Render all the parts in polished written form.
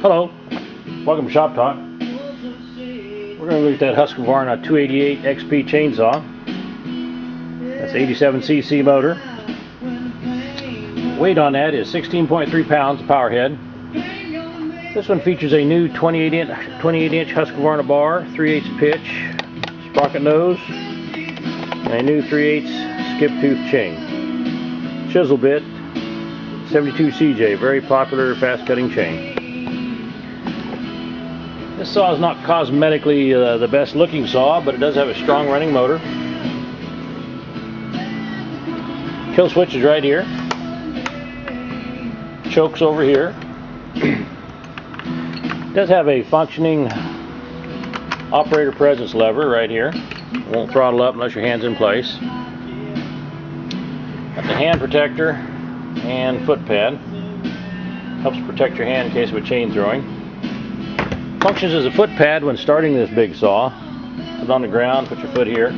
Hello, welcome to Shop Talk. We're going to look at that Husqvarna 288 XP chainsaw. That's 87cc motor. Weight on that is 16.3 pounds, power head. This one features a new 28-inch Husqvarna bar, 3/8 pitch, sprocket nose, and a new 3/8 skip tooth chain. Chisel bit, 72 CJ, very popular fast cutting chain. This saw is not cosmetically the best looking saw, but it does have a strong running motor. Kill switch is right here. Chokes over here. It does have a functioning operator presence lever right here. It won't throttle up unless your hand's in place. Got the hand protector and foot pad. Helps protect your hand in case of a chain throwing. Functions as a foot pad when starting this big saw. Put it on the ground, put your foot here.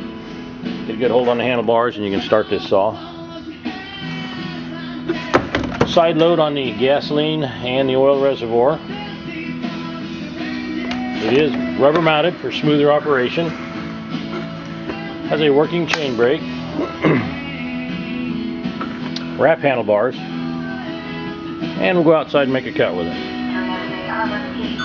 Get a good hold on the handlebars and you can start this saw. Side load on the gasoline and the oil reservoir. It is rubber mounted for smoother operation. Has a working chain brake. Wrap handlebars. And we'll go outside and make a cut with it.